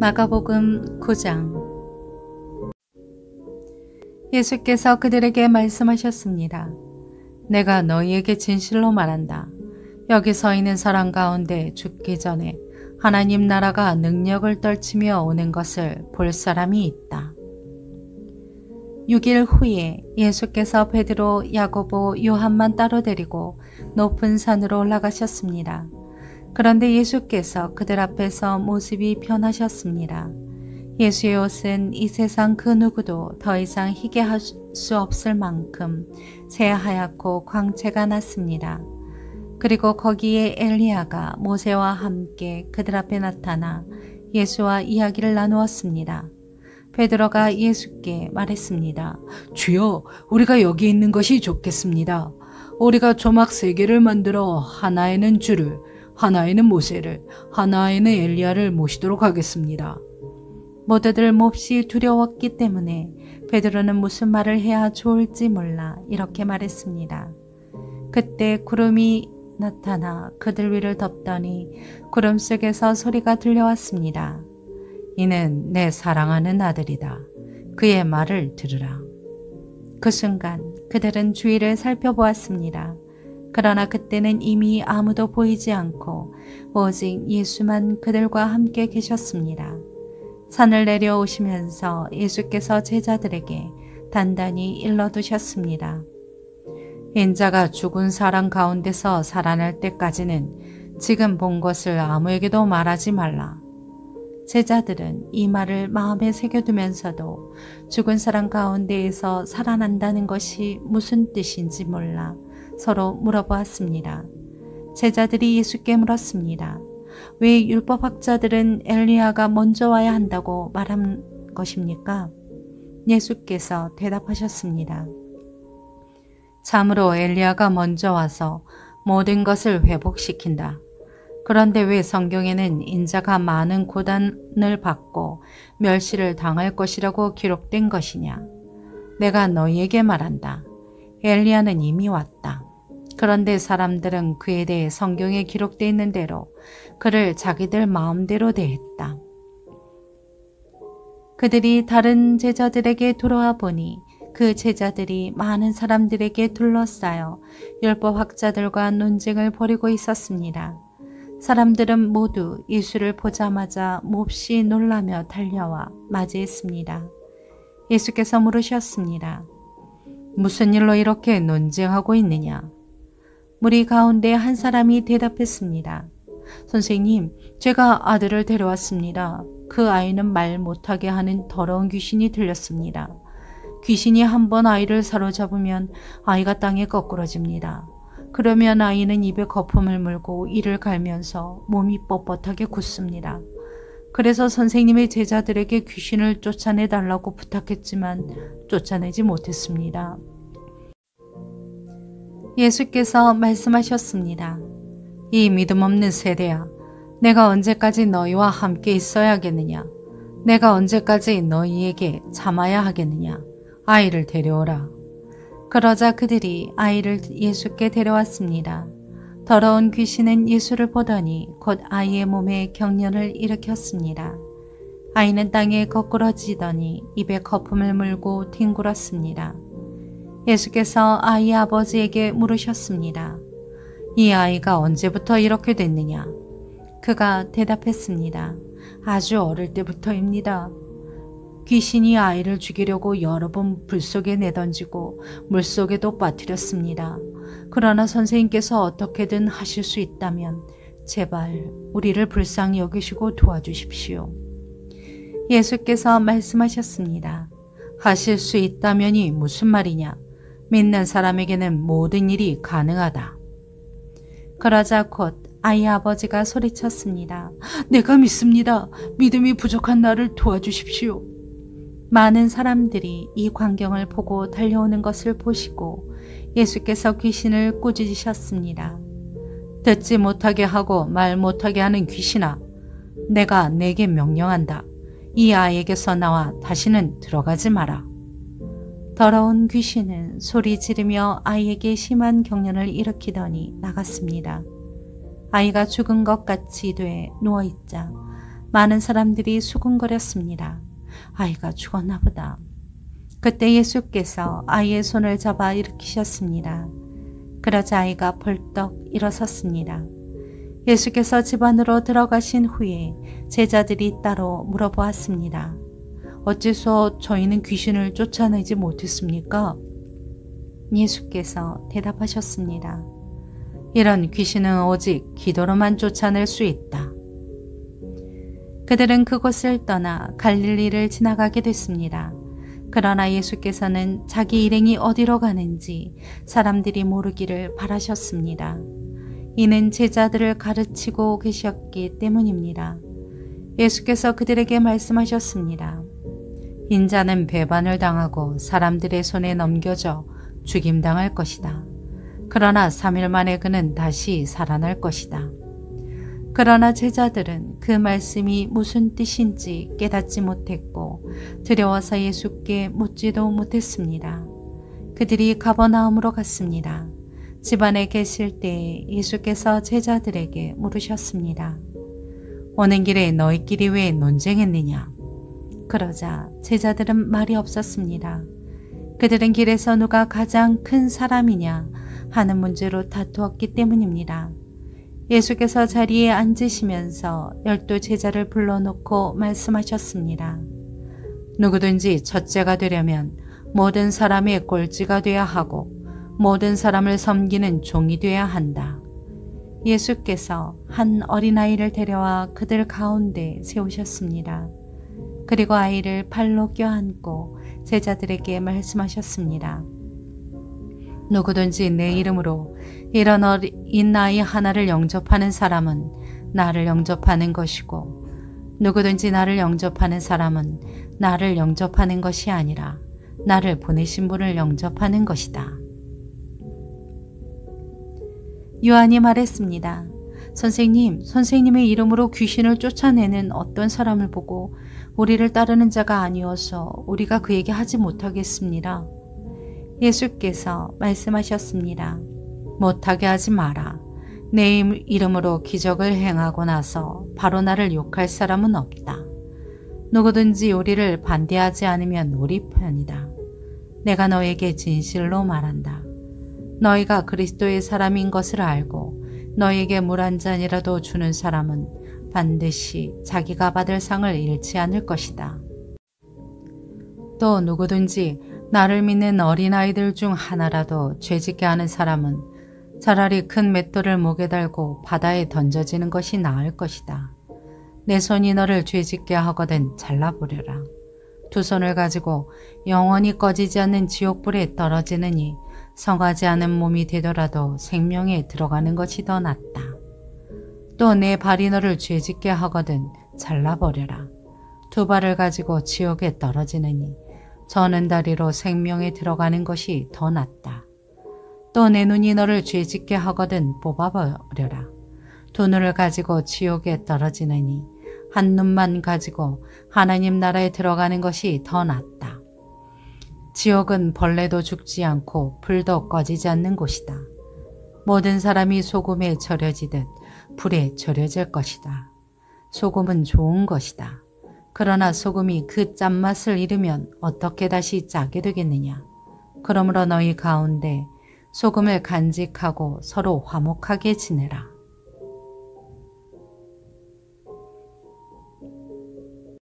마가복음 9장. 예수께서 그들에게 말씀하셨습니다. 내가 너희에게 진실로 말한다. 여기 서 있는 사람 가운데 죽기 전에 하나님 나라가 능력을 떨치며 오는 것을 볼 사람이 있다. 6일 후에 예수께서 베드로, 야고보, 요한만 따로 데리고 높은 산으로 올라가셨습니다. 그런데 예수께서 그들 앞에서 모습이 변하셨습니다. 예수의 옷은 이 세상 그 누구도 더 이상 희게 할 수 없을 만큼 새하얗고 광채가 났습니다. 그리고 거기에 엘리야가 모세와 함께 그들 앞에 나타나 예수와 이야기를 나누었습니다. 베드로가 예수께 말했습니다. 주여, 우리가 여기 있는 것이 좋겠습니다. 우리가 조막 3개를 만들어 하나에는 주를, 하나에는 모세를, 하나에는 엘리야를 모시도록 하겠습니다. 모두들 몹시 두려웠기 때문에 베드로는 무슨 말을 해야 좋을지 몰라 이렇게 말했습니다. 그때 구름이 나타나 그들 위를 덮더니 구름 속에서 소리가 들려왔습니다. 이는 내 사랑하는 아들이다. 그의 말을 들으라. 그 순간 그들은 주위를 살펴보았습니다. 그러나 그때는 이미 아무도 보이지 않고 오직 예수만 그들과 함께 계셨습니다. 산을 내려오시면서 예수께서 제자들에게 단단히 일러두셨습니다. 인자가 죽은 사람 가운데서 살아날 때까지는 지금 본 것을 아무에게도 말하지 말라. 제자들은 이 말을 마음에 새겨두면서도 죽은 사람 가운데에서 살아난다는 것이 무슨 뜻인지 몰라 서로 물어보았습니다. 제자들이 예수께 물었습니다. 왜 율법학자들은 엘리야가 먼저 와야 한다고 말한 것입니까? 예수께서 대답하셨습니다. 참으로 엘리야가 먼저 와서 모든 것을 회복시킨다. 그런데 왜 성경에는 인자가 많은 고난을 받고 멸시를 당할 것이라고 기록된 것이냐? 내가 너희에게 말한다. 엘리야는 이미 왔다. 그런데 사람들은 그에 대해 성경에 기록되어 있는 대로 그를 자기들 마음대로 대했다. 그들이 다른 제자들에게 돌아와 보니 그 제자들이 많은 사람들에게 둘러싸여 율법학자들과 논쟁을 벌이고 있었습니다. 사람들은 모두 예수를 보자마자 몹시 놀라며 달려와 맞이했습니다. 예수께서 물으셨습니다. 무슨 일로 이렇게 논쟁하고 있느냐? 무리 가운데 한 사람이 대답했습니다. 선생님, 제가 아들을 데려왔습니다. 그 아이는 말 못하게 하는 더러운 귀신이 들렸습니다. 귀신이 한번 아이를 사로잡으면 아이가 땅에 거꾸러집니다. 그러면 아이는 입에 거품을 물고 이를 갈면서 몸이 뻣뻣하게 굳습니다. 그래서 선생님의 제자들에게 귀신을 쫓아내달라고 부탁했지만 쫓아내지 못했습니다. 예수께서 말씀하셨습니다. 이 믿음 없는 세대야, 내가 언제까지 너희와 함께 있어야겠느냐? 내가 언제까지 너희에게 참아야 하겠느냐? 아이를 데려오라. 그러자 그들이 아이를 예수께 데려왔습니다. 더러운 귀신은 예수를 보더니 곧 아이의 몸에 경련을 일으켰습니다. 아이는 땅에 거꾸러지더니 입에 거품을 물고 뒹굴었습니다. 예수께서 아이의 아버지에게 물으셨습니다. 이 아이가 언제부터 이렇게 됐느냐? 그가 대답했습니다. 아주 어릴 때부터입니다. 귀신이 아이를 죽이려고 여러 번 불 속에 내던지고 물 속에도 빠뜨렸습니다. 그러나 선생님께서 어떻게든 하실 수 있다면 제발 우리를 불쌍히 여기시고 도와주십시오. 예수께서 말씀하셨습니다. 하실 수 있다면이 무슨 말이냐? 믿는 사람에게는 모든 일이 가능하다. 그러자 곧 아이 아버지가 소리쳤습니다. 내가 믿습니다. 믿음이 부족한 나를 도와주십시오. 많은 사람들이 이 광경을 보고 달려오는 것을 보시고 예수께서 귀신을 꾸짖으셨습니다. 듣지 못하게 하고 말 못하게 하는 귀신아, 내가 내게 명령한다. 이 아이에게서 나와 다시는 들어가지 마라. 더러운 귀신은 소리 지르며 아이에게 심한 경련을 일으키더니 나갔습니다. 아이가 죽은 것 같이 돼 누워있자 많은 사람들이 수군거렸습니다. 아이가 죽었나 보다. 그때 예수께서 아이의 손을 잡아 일으키셨습니다. 그러자 아이가 벌떡 일어섰습니다. 예수께서 집 안으로 들어가신 후에 제자들이 따로 물어보았습니다. 어째서 저희는 귀신을 쫓아내지 못했습니까? 예수께서 대답하셨습니다. 이런 귀신은 오직 기도로만 쫓아낼 수 있다. 그들은 그곳을 떠나 갈릴리를 지나가게 됐습니다. 그러나 예수께서는 자기 일행이 어디로 가는지 사람들이 모르기를 바라셨습니다. 이는 제자들을 가르치고 계셨기 때문입니다. 예수께서 그들에게 말씀하셨습니다. 인자는 배반을 당하고 사람들의 손에 넘겨져 죽임당할 것이다. 그러나 3일 만에 그는 다시 살아날 것이다. 그러나 제자들은 그 말씀이 무슨 뜻인지 깨닫지 못했고 두려워서 예수께 묻지도 못했습니다. 그들이 가버나움으로 갔습니다. 집안에 계실 때 예수께서 제자들에게 물으셨습니다. 오는 길에 너희끼리 왜 논쟁했느냐? 그러자 제자들은 말이 없었습니다. 그들은 길에서 누가 가장 큰 사람이냐 하는 문제로 다투었기 때문입니다. 예수께서 자리에 앉으시면서 12 제자를 불러놓고 말씀하셨습니다. 누구든지 첫째가 되려면 모든 사람의 꼴찌가 되어야 하고 모든 사람을 섬기는 종이 되어야 한다. 예수께서 한 어린아이를 데려와 그들 가운데 세우셨습니다. 그리고 아이를 팔로 껴안고 제자들에게 말씀하셨습니다. 누구든지 내 이름으로 이런 어린 아이 하나를 영접하는 사람은 나를 영접하는 것이고 누구든지 나를 영접하는 사람은 나를 영접하는 것이 아니라 나를 보내신 분을 영접하는 것이다. 요한이 말했습니다. 선생님, 선생님의 이름으로 귀신을 쫓아내는 어떤 사람을 보고 우리를 따르는 자가 아니어서 우리가 그에게 하지 못하겠습니다. 예수께서 말씀하셨습니다. 못하게 하지 마라. 내 이름으로 기적을 행하고 나서 바로 나를 욕할 사람은 없다. 누구든지 우리를 반대하지 않으면 우리 편이다. 내가 너에게 진실로 말한다. 너희가 그리스도의 사람인 것을 알고 너에게 물 한 잔이라도 주는 사람은 반드시 자기가 받을 상을 잃지 않을 것이다. 또 누구든지 나를 믿는 어린아이들 중 하나라도 죄짓게 하는 사람은 차라리 큰 맷돌을 목에 달고 바다에 던져지는 것이 나을 것이다. 내 손이 너를 죄짓게 하거든 잘라버려라. 두 손을 가지고 영원히 꺼지지 않는 지옥불에 떨어지느니 성하지 않은 몸이 되더라도 생명에 들어가는 것이 더 낫다. 또 내 발이 너를 죄짓게 하거든 잘라버려라. 두 발을 가지고 지옥에 떨어지느니 저는 다리로 생명에 들어가는 것이 더 낫다. 또 내 눈이 너를 죄짓게 하거든 뽑아버려라. 두 눈을 가지고 지옥에 떨어지느니 한 눈만 가지고 하나님 나라에 들어가는 것이 더 낫다. 지옥은 벌레도 죽지 않고 불도 꺼지지 않는 곳이다. 모든 사람이 소금에 절여지듯 불에 절여질 것이다. 소금은 좋은 것이다. 그러나 소금이 그 짠맛을 잃으면 어떻게 다시 짜게 되겠느냐. 그러므로 너희 가운데 소금을 간직하고 서로 화목하게 지내라.